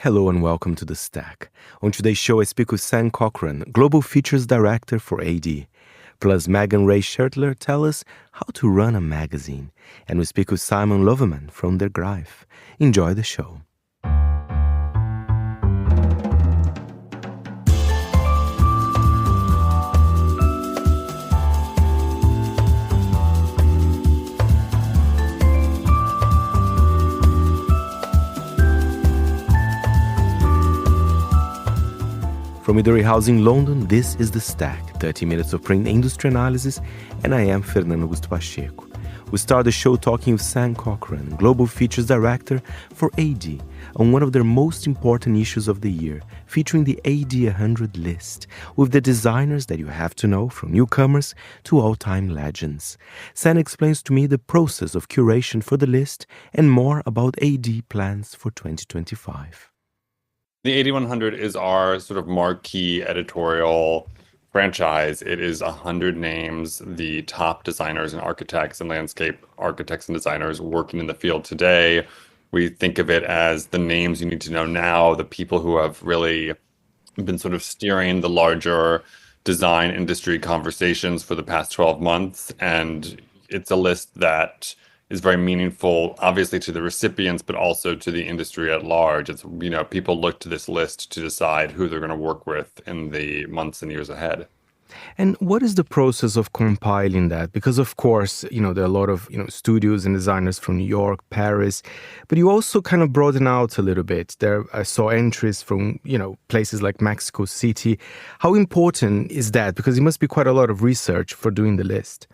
Hello and welcome to The Stack. On today's show, I speak with Sam Cochran, Global Features Director for AD. Plus, Meg and Wray Schertler tell us how to run a magazine. And we speak with Simon Lovermann from the Greif. Enjoy the show. From Midori House in London, this is The Stack, 30 minutes of print industry analysis, and I am Fernando Augusto Pacheco. We start the show talking with Sam Cochran, Global Features Director for AD, on one of their most important issues of the year, featuring the AD 100 list, with the designers that you have to know, from newcomers to all-time legends. Sam explains to me the process of curation for the list and more about AD plans for 2025. The AD 100 is our sort of marquee editorial franchise. It is 100 names, the top designers and architects and landscape architects and designers working in the field today. We think of it as the names you need to know now, the people who have really been sort of steering the larger design industry conversations for the past 12 months. And it's a list that is very meaningful, obviously, to the recipients, but also to the industry at large. It's, people look to this list to decide who they're going to work with in the months and years ahead. And what is the process of compiling that? Because, of course, there are a lot of, studios and designers from New York, Paris, but you also kind of broaden out a little bit. I saw entries from, places like Mexico City. How important is that? Because it must be quite a lot of research for doing the list.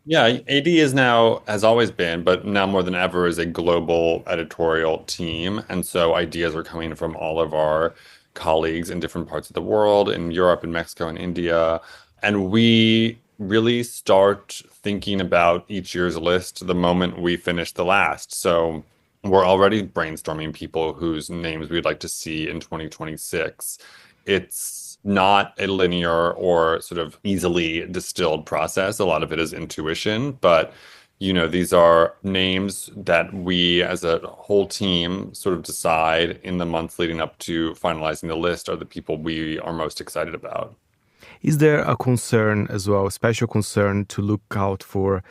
Yeah, AD has always been, but now more than ever is a global editorial team. And so ideas are coming from all of our colleagues in different parts of the world, in Europe, in Mexico, and India. And we really start thinking about each year's list the moment we finish the last. So we're already brainstorming people whose names we'd like to see in 2026. It's not a linear or sort of easily distilled process. A lot of it is intuition, but these are names that we as a whole team sort of decide in the months leading up to finalizing the list are the people we are most excited about. Is there a concern as well, a special concern to look out for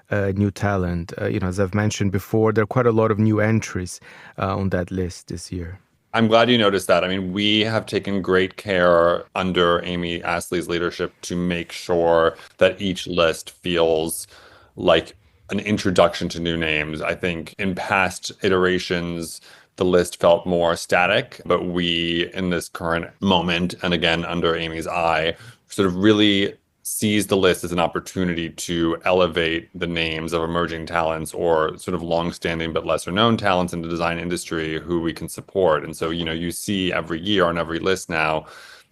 new talent? As I've mentioned before, there are quite a lot of new entries on that list this year. I'm glad you noticed that. I mean, we have taken great care under Amy Astley's leadership to make sure that each list feels like an introduction to new names. I think in past iterations, the list felt more static, but we, in this current moment, and again, under Amy's eye, sort of really sees the list as an opportunity to elevate the names of emerging talents or sort of long-standing but lesser-known talents in the design industry who we can support. And so, you see every year on every list now,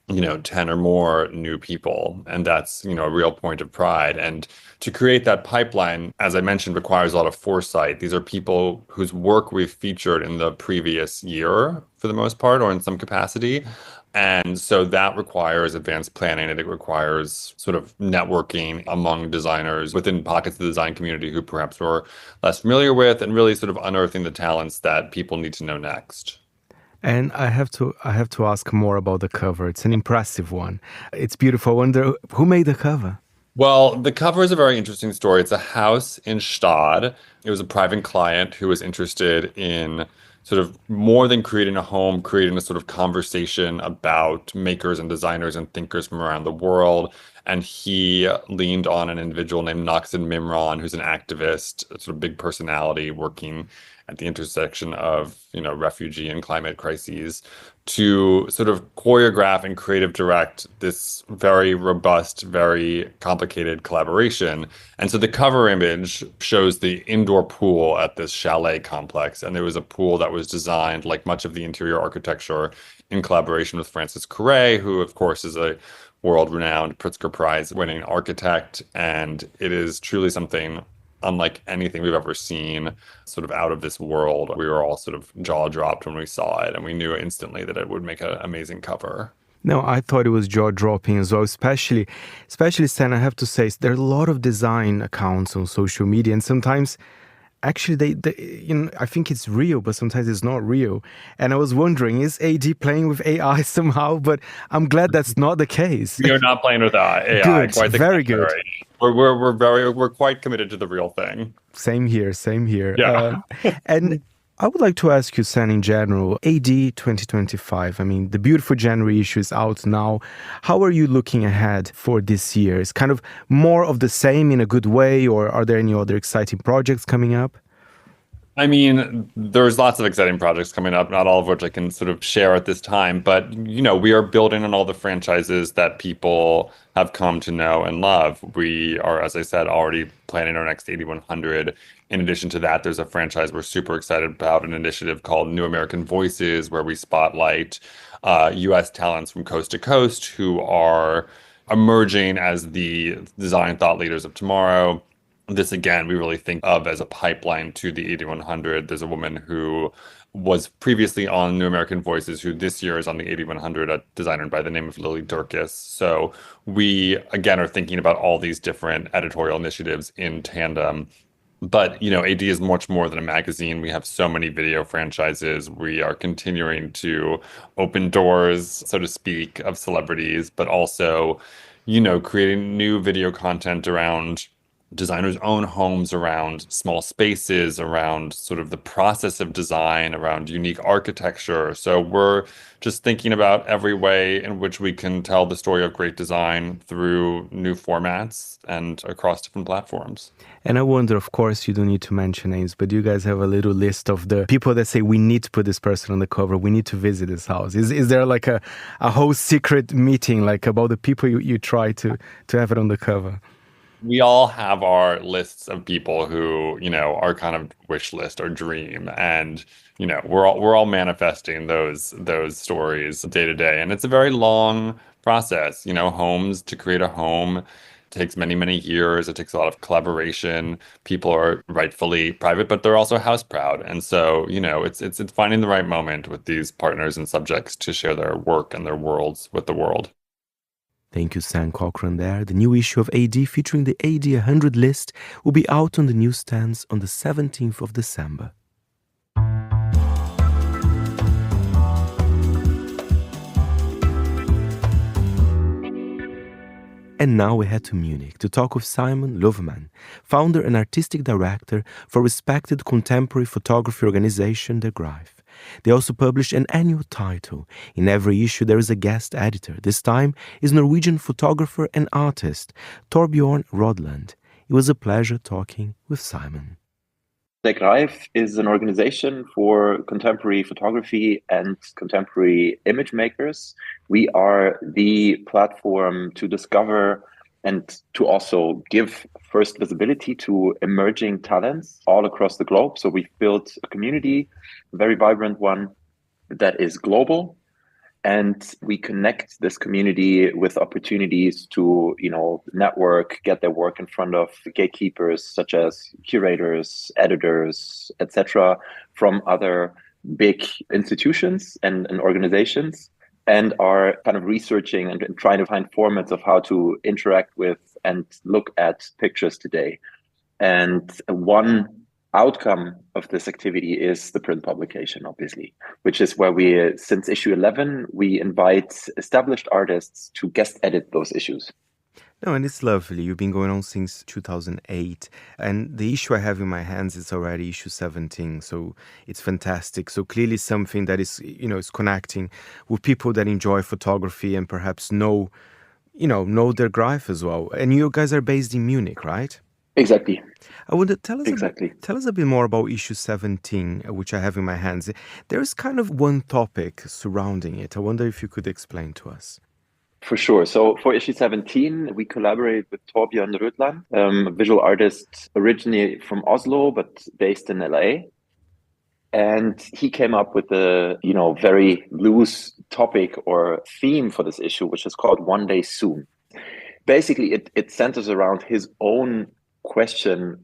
10 or more new people. And that's, a real point of pride. And to create that pipeline, as I mentioned, requires a lot of foresight. These are people whose work we've featured in the previous year, for the most part, or in some capacity. And so that requires advanced planning, and it requires sort of networking among designers within pockets of the design community who perhaps we're less familiar with, and really sort of unearthing the talents that people need to know next. And I have to ask more about the cover. It's an impressive one. It's beautiful. I wonder who made the cover? Well, the cover is a very interesting story. It's a house in Stade. It was a private client who was interested in sort of more than creating a home, creating a sort of conversation about makers and designers and thinkers from around the world. And he leaned on an individual named Noxon Mimran, who's an activist, a sort of big personality working at the intersection of, refugee and climate crises, to sort of choreograph and creative direct this very robust, very complicated collaboration. And so the cover image shows the indoor pool at this chalet complex. And there was a pool that was designed, like much of the interior architecture, in collaboration with Francis Couret, who, of course, is a world-renowned Pritzker Prize-winning architect. And it is truly something unlike anything we've ever seen, sort of out of this world. We were all sort of jaw-dropped when we saw it, and we knew instantly that it would make an amazing cover. No, I thought it was jaw-dropping as well, especially, Stan, I have to say, there are a lot of design accounts on social media, and sometimes actually, I think it's real, but sometimes it's not real. And I was wondering, is AD playing with AI somehow? But I'm glad that's not the case. We are not playing with AI. Good, Quite the very good. contrary. We're quite committed to the real thing. Same here, same here. Yeah. And I would like to ask you, San, in general, AD 2025, I mean, the beautiful January issue is out now. How are you looking ahead for this year? Is kind of more of the same in a good way, or are there any other exciting projects coming up? I mean, there's lots of exciting projects coming up, not all of which I can sort of share at this time, but we are building on all the franchises that people have come to know and love. We are, as I said, already planning our next 8100. In addition to that, there's a franchise we're super excited about, an initiative called New American Voices, where we spotlight US talents from coast to coast who are emerging as the design thought leaders of tomorrow. This, again, we really think of as a pipeline to the 8100. There's a woman who was previously on New American Voices, who this year is on the 8100, a designer by the name of Lily Durkis. So we, again, are thinking about all these different editorial initiatives in tandem. But, AD is much more than a magazine. We have so many video franchises. We are continuing to open doors, so to speak, of celebrities, but also, creating new video content around designers own homes, around small spaces, around sort of the process of design, around unique architecture. So we're just thinking about every way in which we can tell the story of great design through new formats and across different platforms. And I wonder, of course, you don't need to mention names, but you guys have a little list of the people that say, we need to put this person on the cover, we need to visit this house. Is there like a whole secret meeting, like about the people you try to have it on the cover? We all have our lists of people who, are kind of wish list or dream. And, we're all manifesting those stories day to day. And it's a very long process. Homes, to create a home takes many, many years. It takes a lot of collaboration. People are rightfully private, but they're also house proud. And so, it's finding the right moment with these partners and subjects to share their work and their worlds with the world. Thank you, Sam Cochran there. The new issue of AD featuring the AD 100 list will be out on the newsstands on the 17th of December. And now we head to Munich to talk with Simon Lovermann, founder and artistic director for respected contemporary photography organization, the Greif. They also publish an annual title. In every issue there is a guest editor. This time is Norwegian photographer and artist Torbjørn Rodland. It was a pleasure talking with Simon. The Greif is an organization for contemporary photography and contemporary image makers. We are the platform to discover and to also give first visibility to emerging talents all across the globe. So we've built a community, a very vibrant one that is global. And we connect this community with opportunities to, network, get their work in front of gatekeepers such as curators, editors, etc., from other big institutions and organizations, and are kind of researching and trying to find formats of how to interact with and look at pictures today. And one outcome of this activity is the print publication, obviously, which is where we, since issue 11, we invite established artists to guest edit those issues. No, and it's lovely. You've been going on since 2008. And the issue I have in my hands is already issue 17. So it's fantastic. So clearly something that is, is connecting with people that enjoy photography and perhaps know their Greif as well. And you guys are based in Munich, right? Exactly. I would tell us a bit more about issue 17, which I have in my hands. There's kind of one topic surrounding it. I wonder if you could explain to us. For sure. So for issue 17, we collaborate with Torbjørn Rodland, a visual artist originally from Oslo, but based in LA. And he came up with a, very loose topic or theme for this issue, which is called One Day Soon. Basically, it centers around his own question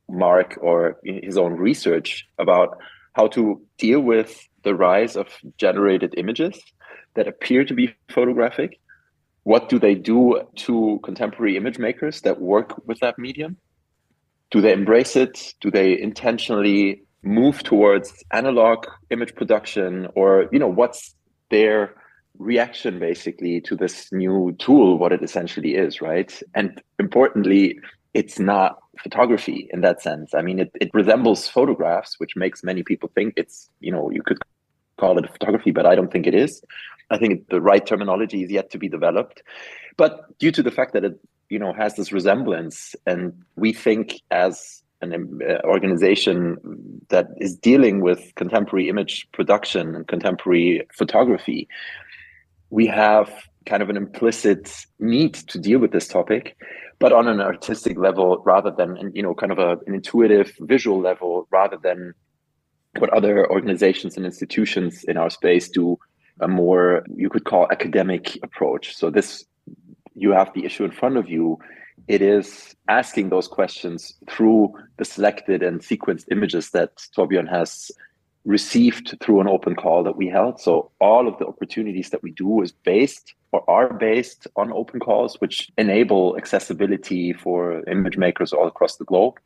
mark or his own research about how to deal with the rise of generated images that appear to be photographic. What do they do to contemporary image makers that work with that medium? Do they embrace it? Do they intentionally move towards analog image production? Or, what's their reaction basically to this new tool, what it essentially is, right? And importantly, it's not photography in that sense. I mean, it resembles photographs, which makes many people think it's, you could call it photography, but I don't think it is. I think the right terminology is yet to be developed. But due to the fact that it, has this resemblance, and we think as an organization that is dealing with contemporary image production and contemporary photography, we have kind of an implicit need to deal with this topic, but on an artistic level rather than, kind of an intuitive visual level rather than what other organizations and institutions in our space do, a more, you could call, academic approach. So this, you have the issue in front of you. It is asking those questions through the selected and sequenced images that Torbjörn has received through an open call that we held. So all of the opportunities that we do is based or are based on open calls, which enable accessibility for image makers all across the globe.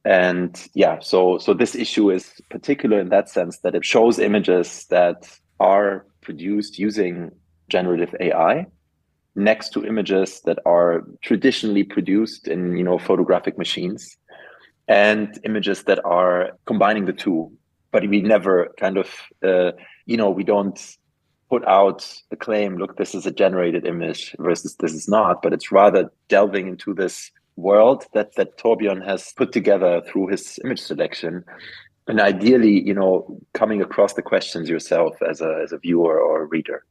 And yeah, so this issue is particular in that sense that it shows images that are produced using generative AI next to images that are traditionally produced in, photographic machines, and images that are combining the two. But we never kind of, we don't put out the claim, look, this is a generated image versus this is not, but it's rather delving into this world that Torbjörn has put together through his image selection. And ideally, coming across the questions yourself as a viewer or a reader.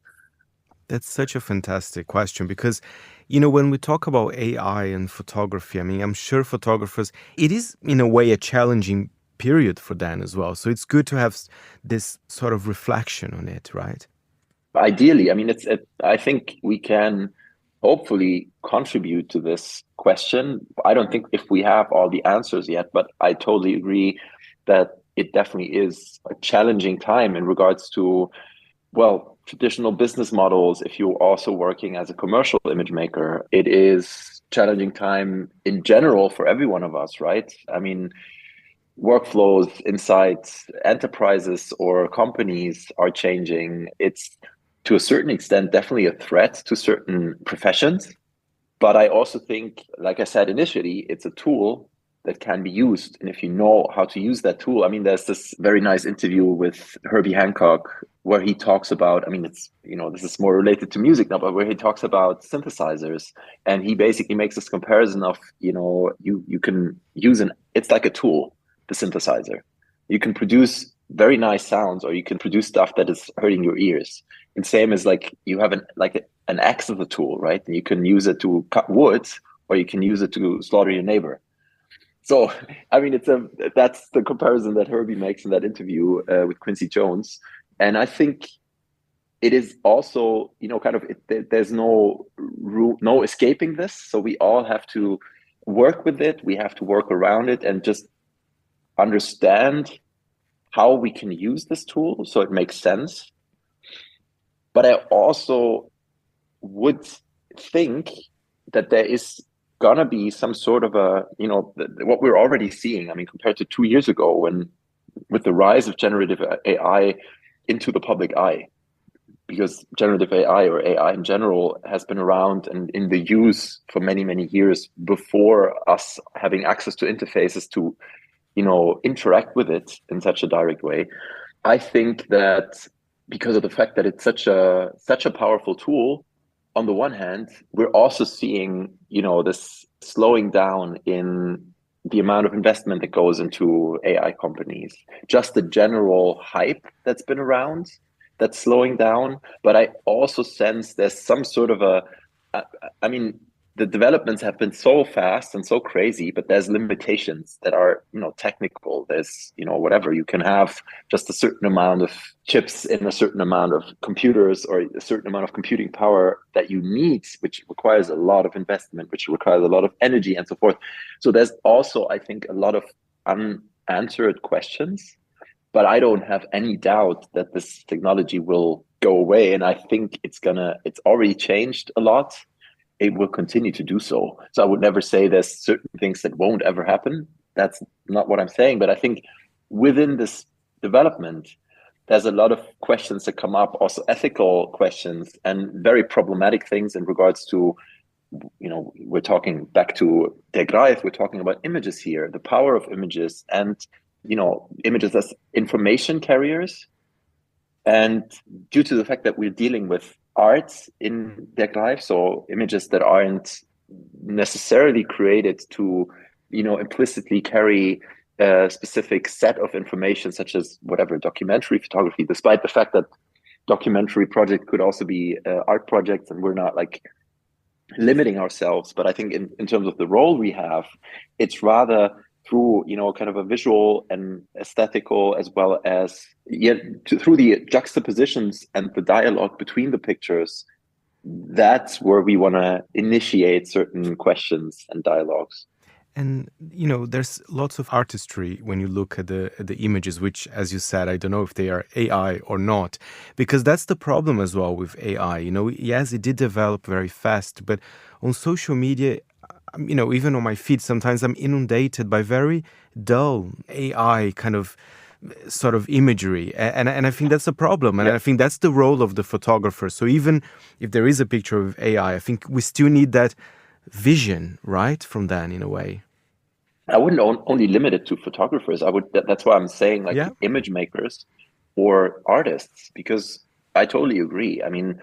That's such a fantastic question because, when we talk about AI and photography, I mean, I'm sure photographers, it is in a way a challenging period for them as well. So it's good to have this sort of reflection on it, right? Ideally, I mean, I think we can hopefully contribute to this question. I don't think if we have all the answers yet, but I totally agree that it definitely is a challenging time in regards to, traditional business models. If you're also working as a commercial image maker, it is challenging time in general for every one of us, right? I mean, workflows inside enterprises or companies are changing. It's to a certain extent definitely a threat to certain professions. But I also think, like I said initially, it's a tool that can be used. And if you know how to use that tool, I mean, there's this very nice interview with Herbie Hancock where he talks about, I mean, it's, this is more related to music now, but where he talks about synthesizers. And he basically makes this comparison of, you can use it's like a tool, the synthesizer. You can produce very nice sounds, or you can produce stuff that is hurting your ears. And same as like you have an axe of a tool, right? And you can use it to cut wood, or you can use it to slaughter your neighbor. So, I mean, that's the comparison that Herbie makes in that interview with Quincy Jones. And I think it is also, there's no escaping this. So we all have to work with it. We have to work around it and just understand how we can use this tool so it makes sense. But I also would think that there is gonna be some sort of what we're already seeing. I mean, compared to 2 years ago, when with the rise of generative AI into the public eye, because generative AI or AI in general has been around and in the use for many, many years before us having access to interfaces to, interact with it in such a direct way. I think that because of the fact that it's such a powerful tool, on the one hand, we're also seeing, this slowing down in the amount of investment that goes into AI companies. Just the general hype that's been around, that's slowing down. But I also sense there's some sort of the developments have been so fast and so crazy, but there's limitations that are, technical. There's, whatever, you can have just a certain amount of chips in a certain amount of computers or a certain amount of computing power that you need, which requires a lot of investment, which requires a lot of energy and so forth. So there's also, I think, a lot of unanswered questions, but I don't have any doubt that this technology will go away. And I think it's already changed a lot. It will continue to do so. So I would never say there's certain things that won't ever happen. that's not what I'm saying. But I think within this development, there's a lot of questions that come up, also ethical questions and very problematic things in regards to, we're talking back to the Greif, we're talking about images here, the power of images, and, images as information carriers. And due to the fact that we're dealing with art in der Greif, so images that aren't necessarily created to, implicitly carry a specific set of information, such as whatever documentary photography, despite the fact that documentary project could also be art projects, and we're not like limiting ourselves. But I think in terms of the role we have, it's rather through, kind of a visual and aesthetical, as well as through the juxtapositions and the dialogue between the pictures. That's where we want to initiate certain questions and dialogues. And, there's lots of artistry when you look at the images, which, as you said, I don't know if they are AI or not, because that's the problem as well with AI. Yes, it did develop very fast, but on social media, even on my feed, sometimes I'm inundated by very dull AI kind of sort of imagery. And I think that's a problem. And I think that's the role of the photographer. So even if there is a picture of AI, I think we still need that vision, right, from then, in a way. I wouldn't only limit it to photographers. That's why I'm saying image makers or artists, because I totally agree. I mean,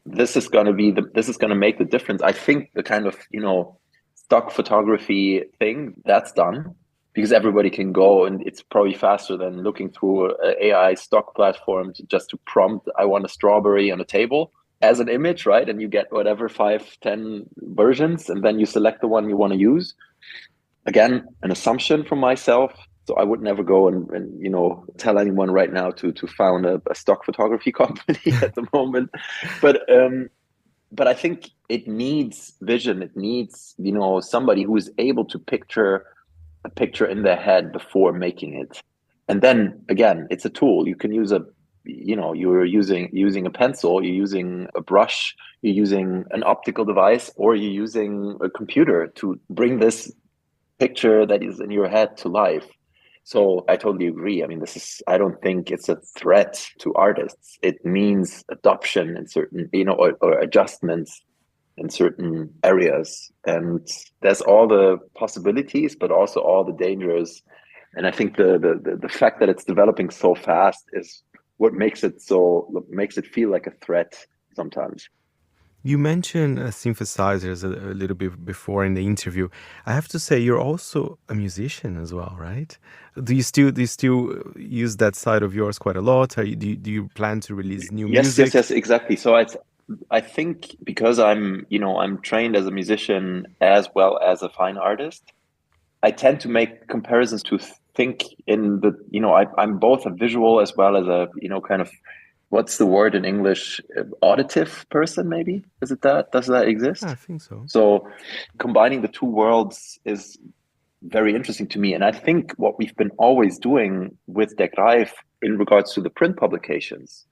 this is going to make the difference. I think the kind of, stock photography thing, that's done, because everybody can go, and it's probably faster than looking through an AI stock platform just to prompt, I want a strawberry on a table as an image, right? And you get whatever 5-10 versions, and then you select the one you want to use. Again, an assumption from myself. So I would never go and tell anyone right now to found a stock photography company at the moment. But I think it needs vision. It needs, somebody who is able to picture a picture in their head before making it. And then again, it's a tool. You can use you're using a pencil, you're using a brush, you're using an optical device, or you're using a computer to bring this picture that is in your head to life. So I totally agree. I mean, I don't think it's a threat to artists. It means adoption in certain, or adjustments in certain areas. And there's all the possibilities, but also all the dangers. And I think the fact that it's developing so fast is what makes it feel like a threat sometimes. You mentioned synthesizers a little bit before in the interview. I have to say, you're also a musician as well, right? Do you still use that side of yours quite a lot? Do you plan to release new music? Yes, exactly. So I think because I'm trained as a musician as well as a fine artist, I tend to make comparisons to think in the, I'm both a visual as well as a, kind of, what's the word in English? Auditive person, maybe? Is it that? Does that exist? I think so. So combining the two worlds is very interesting to me. And I think what we've been always doing with Der Greif in regards to the print publications,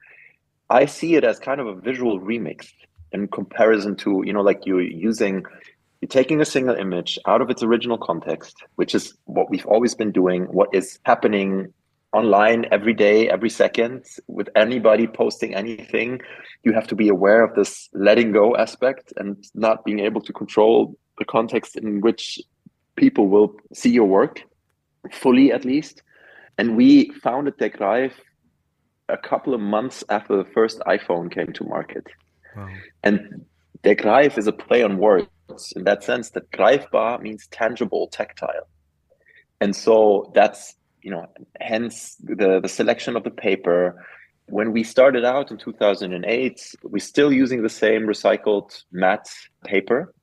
I see it as kind of a visual remix in comparison to, you're taking a single image out of its original context, which is what we've always been doing, what is happening online every day, every second, with anybody posting anything. You have to be aware of this letting go aspect and not being able to control the context in which people will see your work, fully at least. And we founded Der Greif a couple of months after the first iPhone came to market. Wow. And Der Greif is a play on words in that sense, that greifbar means tangible, tactile. And so that's, hence the selection of the paper. When we started out in 2008, we're still using the same recycled matte paper.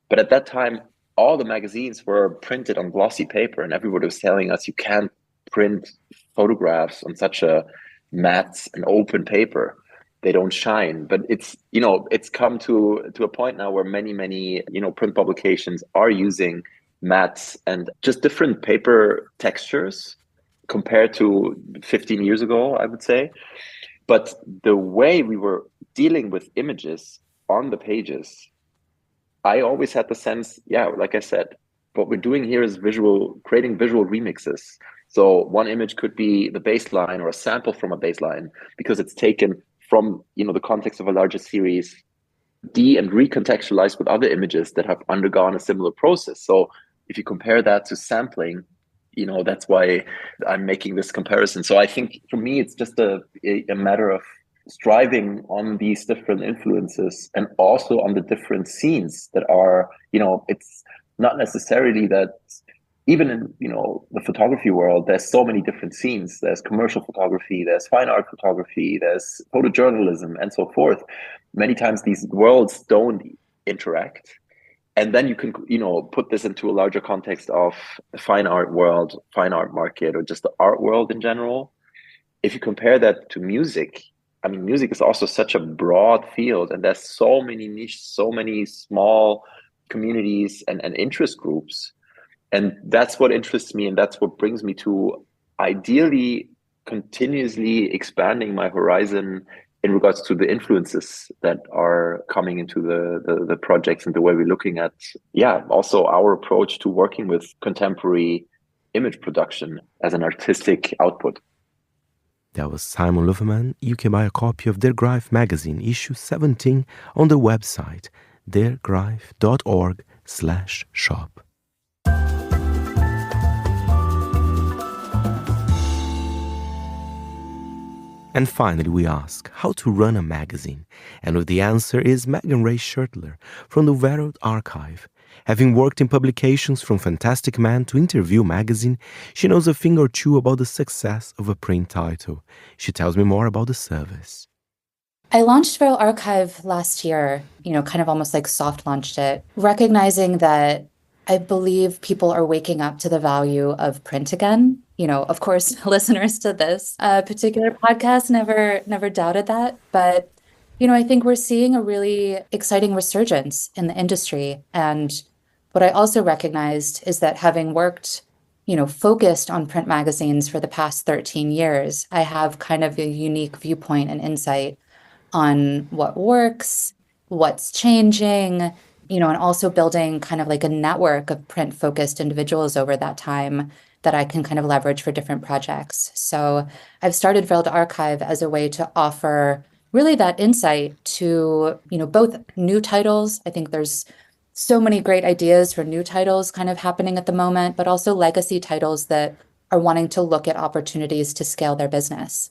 But at that time, all the magazines were printed on glossy paper, and everybody was telling us you can't print photographs on such a matte and open paper. They don't shine. But it's come to a point now where many print publications are using mattes and just different paper textures compared to 15 years ago, I would say. But the way we were dealing with images on the pages, I always had the sense, like I said, what we're doing here is creating visual remixes. So one image could be the baseline or a sample from a baseline because it's taken from, the context of a larger series, and recontextualized with other images that have undergone a similar process. So if you compare that to sampling, that's why I'm making this comparison. So I think for me, it's just a matter of striving on these different influences and also on the different scenes that are, it's not necessarily that even in, the photography world, there's so many different scenes. There's commercial photography, there's fine art photography, there's photojournalism, and so forth. Many times these worlds don't interact. And then you can, put this into a larger context of the fine art world, fine art market, or just the art world in general. If you compare that to music, I mean, music is also such a broad field, and there's so many niches, so many small communities and interest groups. And that's what interests me, and that's what brings me to ideally continuously expanding my horizon in regards to the influences that are coming into the projects and the way we're looking at, also our approach to working with contemporary image production as an artistic output. That was Simon Lovermann. You can buy a copy of their Greif magazine, issue 17, on their website, theirgreif.org/shop. And finally, we ask how to run a magazine. And the answer is Wray Schertler from the Weröld Archive. Having worked in publications from Fantastic Man to Interview magazine, she knows a thing or two about the success of a print title. She tells me more about the service. I launched Weröld Archive last year, kind of almost like soft launched it, recognizing that I believe people are waking up to the value of print again. Of course, listeners to this particular podcast never doubted that. But, I think we're seeing a really exciting resurgence in the industry. And what I also recognized is that having worked, focused on print magazines for the past 13 years, I have kind of a unique viewpoint and insight on what works, what's changing, and also building kind of like a network of print-focused individuals over that time that I can kind of leverage for different projects. So I've started Weröld Archive as a way to offer really that insight to, both new titles. I think there's so many great ideas for new titles kind of happening at the moment, but also legacy titles that are wanting to look at opportunities to scale their business.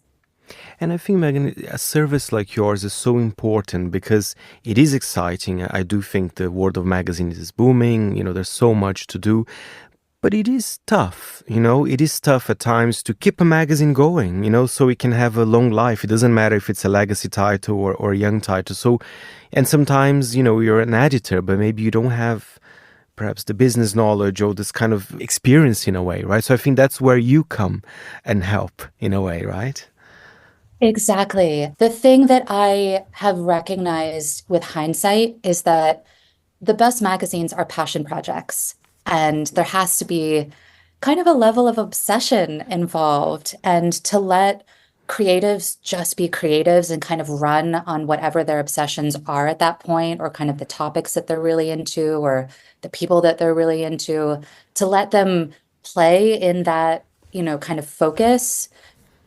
And I think, Megan, a service like yours is so important because it is exciting. I do think the world of magazines is booming. There's so much to do. But it is tough, it is tough at times to keep a magazine going, so it can have a long life. It doesn't matter if it's a legacy title or a young title. So, and sometimes, you're an editor, but maybe you don't have perhaps the business knowledge or this kind of experience in a way, right? So I think that's where you come and help in a way, right? Exactly. The thing that I have recognized with hindsight is that the best magazines are passion projects. And there has to be kind of a level of obsession involved, and to let creatives just be creatives and kind of run on whatever their obsessions are at that point, or kind of the topics that they're really into or the people that they're really into, to let them play in that, kind of focus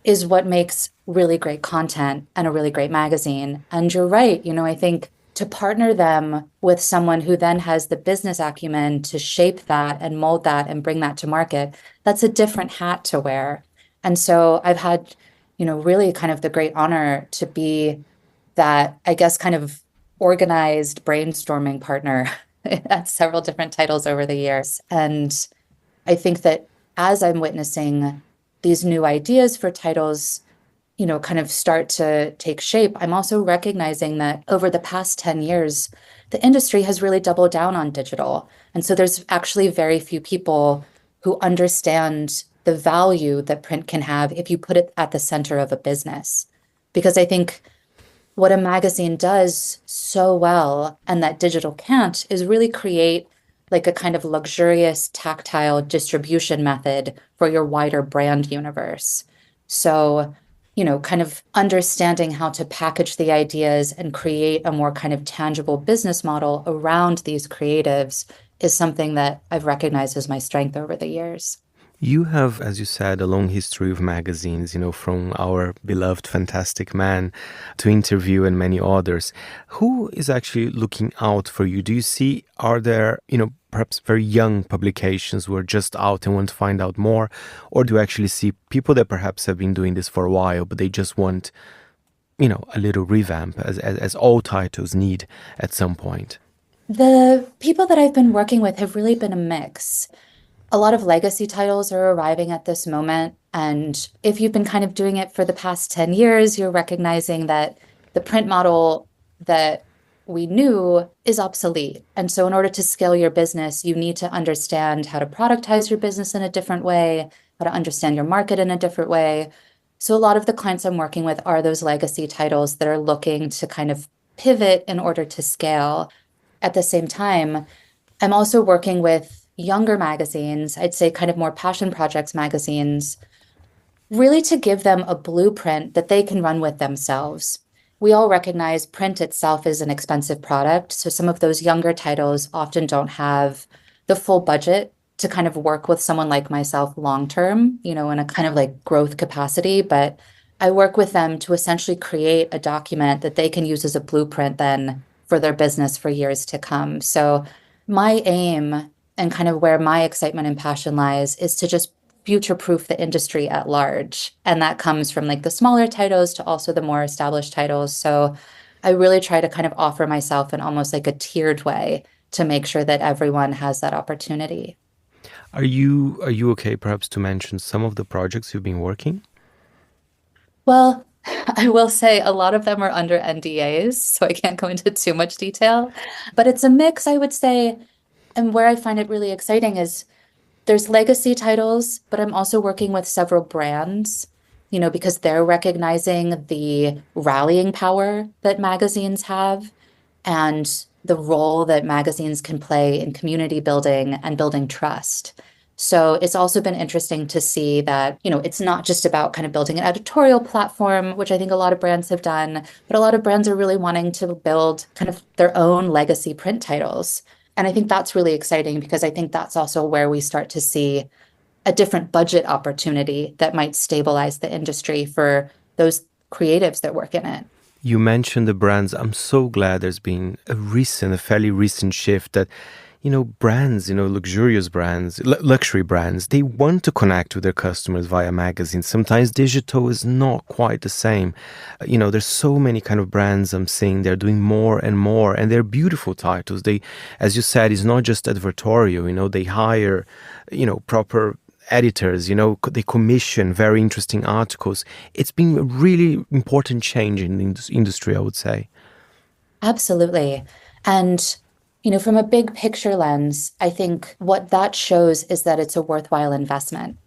is what makes really great content and a really great magazine. And you're right, I think to partner them with someone who then has the business acumen to shape that and mold that and bring that to market, that's a different hat to wear. And so I've had, really kind of the great honor to be that, I guess, kind of organized brainstorming partner at several different titles over the years. And I think that as I'm witnessing these new ideas for titles, kind of start to take shape, I'm also recognizing that over the past 10 years, the industry has really doubled down on digital. And so there's actually very few people who understand the value that print can have if you put it at the center of a business. Because I think what a magazine does so well, and that digital can't, is really create like a kind of luxurious tactile distribution method for your wider brand universe. So kind of understanding how to package the ideas and create a more kind of tangible business model around these creatives is something that I've recognized as my strength over the years. You have, as you said, a long history of magazines, from our beloved Fantastic Man to Interview and many others. Who is actually looking out for you? Do you see, are there, perhaps very young publications who are just out and want to find out more? Or do you actually see people that perhaps have been doing this for a while, but they just want, a little revamp as all titles need at some point? The people that I've been working with have really been a mix. A lot of legacy titles are arriving at this moment. And if you've been kind of doing it for the past 10 years, you're recognizing that the print model that we knew is obsolete. And so in order to scale your business, you need to understand how to productize your business in a different way, how to understand your market in a different way. So a lot of the clients I'm working with are those legacy titles that are looking to kind of pivot in order to scale. At the same time, I'm also working with younger magazines, I'd say kind of more passion projects magazines, really to give them a blueprint that they can run with themselves. We all recognize print itself is an expensive product, so some of those younger titles often don't have the full budget to kind of work with someone like myself long-term, in a kind of like growth capacity, but I work with them to essentially create a document that they can use as a blueprint then for their business for years to come. So my aim and kind of where my excitement and passion lies is to just future-proof the industry at large. And that comes from like the smaller titles to also the more established titles. So I really try to kind of offer myself in almost like a tiered way to make sure that everyone has that opportunity. Are you okay perhaps to mention some of the projects you've been working? Well, I will say a lot of them are under NDAs, so I can't go into too much detail. But it's a mix, I would say. And where I find it really exciting is there's legacy titles, but I'm also working with several brands, because they're recognizing the rallying power that magazines have and the role that magazines can play in community building and building trust. So it's also been interesting to see that, it's not just about kind of building an editorial platform, which I think a lot of brands have done, but a lot of brands are really wanting to build kind of their own legacy print titles. And I think that's really exciting because I think that's also where we start to see a different budget opportunity that might stabilize the industry for those creatives that work in it. You mentioned the brands. I'm so glad there's been a fairly recent shift that, brands, luxurious brands, luxury brands, they want to connect with their customers via magazines. Sometimes digital is not quite the same. There's so many kind of brands I'm seeing, they're doing more and more, and they're beautiful titles. They, as you said, it's not just advertorial, they hire, proper editors, they commission very interesting articles. It's been a really important change in the industry, I would say. Absolutely. And from a big picture lens, I think what that shows is that it's a worthwhile investment.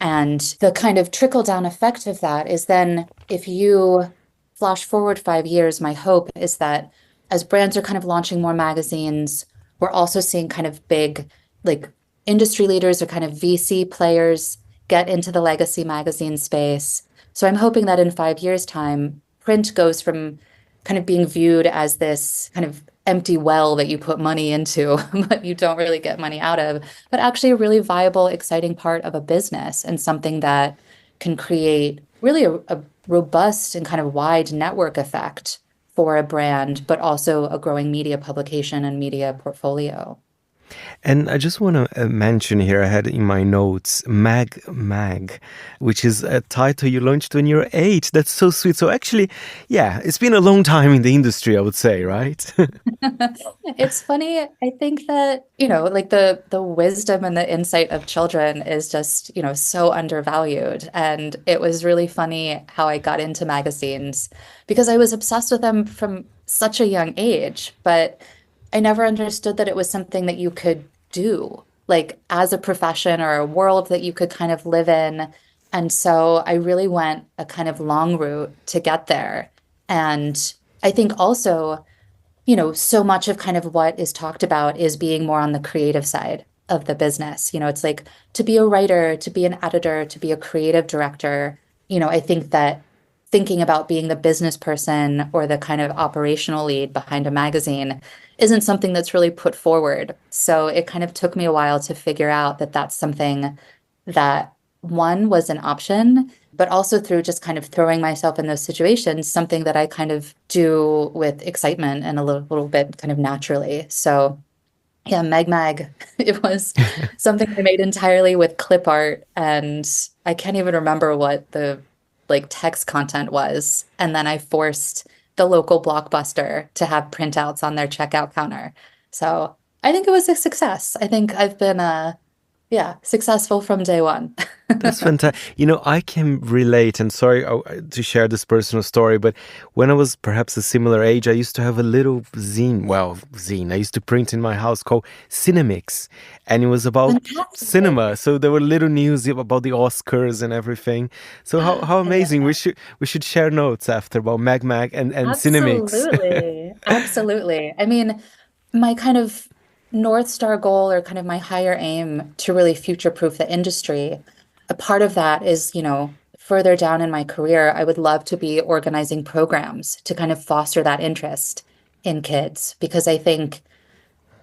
And the kind of trickle-down effect of that is then if you flash forward 5 years, my hope is that as brands are kind of launching more magazines, we're also seeing kind of big, like industry leaders or kind of VC players get into the legacy magazine space. So I'm hoping that in 5 years' time, print goes from kind of being viewed as this kind of empty well that you put money into, but you don't really get money out of, but actually a really viable, exciting part of a business and something that can create really a robust and kind of wide network effect for a brand, but also a growing media publication and media portfolio. And I just want to mention here, I had in my notes, Mag, which is a title you launched when you were 8. That's so sweet. So actually, yeah, it's been a long time in the industry, I would say, right? It's funny. I think that, like the wisdom and the insight of children is just, so undervalued. And it was really funny how I got into magazines because I was obsessed with them from such a young age. But I never understood that it was something that you could do, like as a profession or a world that you could kind of live in. And so I really went a kind of long route to get there. And I think also, so much of kind of what is talked about is being more on the creative side of the business. It's like to be a writer, to be an editor, to be a creative director. I think that thinking about being the business person or the kind of operational lead behind a magazine isn't something that's really put forward. So it kind of took me a while to figure out that that's something that, one, was an option, but also through just kind of throwing myself in those situations, something that I kind of do with excitement and a little bit kind of naturally. So yeah, Mag, it was something I made entirely with clip art, and I can't even remember what the text content was. And then I forced the local Blockbuster to have printouts on their checkout counter. So I think it was a success. I think I've been successful from day one. That's fantastic. I can relate, and sorry to share this personal story, but when I was perhaps a similar age, I used to have a little zine I used to print in my house called Cinemix, and it was about cinema. So there were little news about the Oscars and everything. So how amazing. We should share notes after about Mag and Cinemix. Absolutely. Absolutely. I mean, my kind of North Star goal, or kind of my higher aim to really future-proof the industry, a part of that is, further down in my career, I would love to be organizing programs to kind of foster that interest in kids, because I think,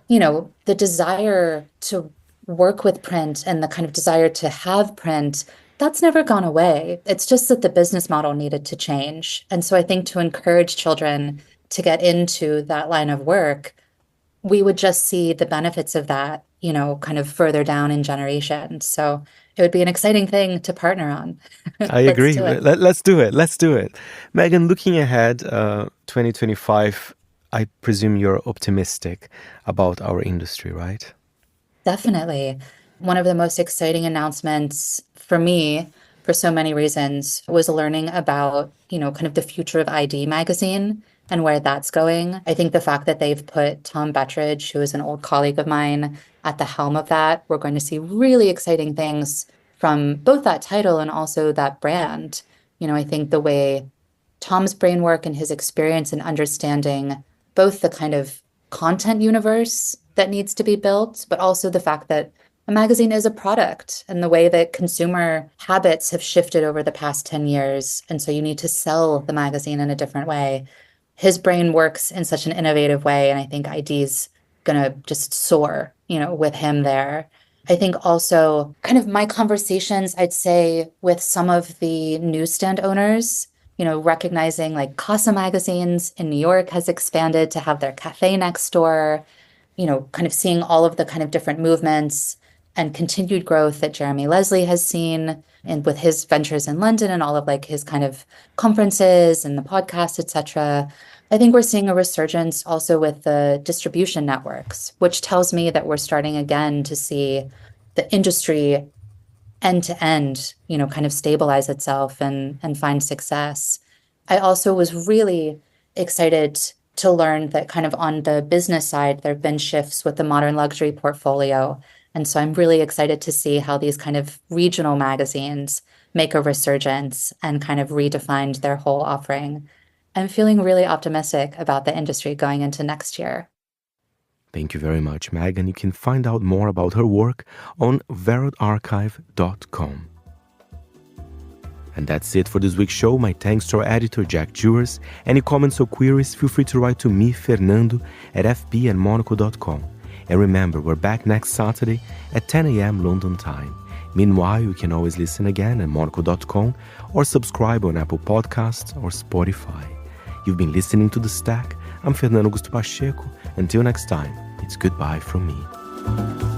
the desire to work with print and the kind of desire to have print, that's never gone away. It's just that the business model needed to change. And so I think to encourage children to get into that line of work, we would just see the benefits of that, kind of further down in generations. So it would be an exciting thing to partner on. I agree. Let's do it. Let's do it. Megan, looking ahead, 2025, I presume you're optimistic about our industry, right? Definitely. One of the most exciting announcements for me, for so many reasons, was learning about, kind of the future of ID magazine and where that's going. I think the fact that they've put Tom Bettridge, who is an old colleague of mine, at the helm of that, we're going to see really exciting things from both that title and also that brand. I think the way Tom's brain work and his experience in understanding both the kind of content universe that needs to be built, but also the fact that a magazine is a product, and the way that consumer habits have shifted over the past 10 years. And so you need to sell the magazine in a different way. His brain works in such an innovative way, and I think ID's going to just soar, with him there. I think also kind of my conversations, I'd say, with some of the newsstand owners, recognizing like Casa Magazines in New York has expanded to have their cafe next door, kind of seeing all of the kind of different movements and continued growth that Jeremy Leslie has seen, and with his ventures in London and all of like his kind of conferences and the podcast, etc. I think we're seeing a resurgence also with the distribution networks, which tells me that we're starting again to see the industry end to end, kind of stabilize itself and find success. I also was really excited to learn that kind of on the business side, there have been shifts with the modern luxury portfolio. And so I'm really excited to see how these kind of regional magazines make a resurgence and kind of redefined their whole offering. I'm feeling really optimistic about the industry going into next year. Thank you very much, Megan. You can find out more about her work on weröldarchive.com. And that's it for this week's show. My thanks to our editor, Jack Jewers. Any comments or queries, feel free to write to me, Fernando, at fb@monocle.com. And remember, we're back next Saturday at 10 a.m. London time. Meanwhile, you can always listen again at monocle.com or subscribe on Apple Podcasts or Spotify. You've been listening to The Stack. I'm Fernando Augusto Pacheco. Until next time, it's goodbye from me.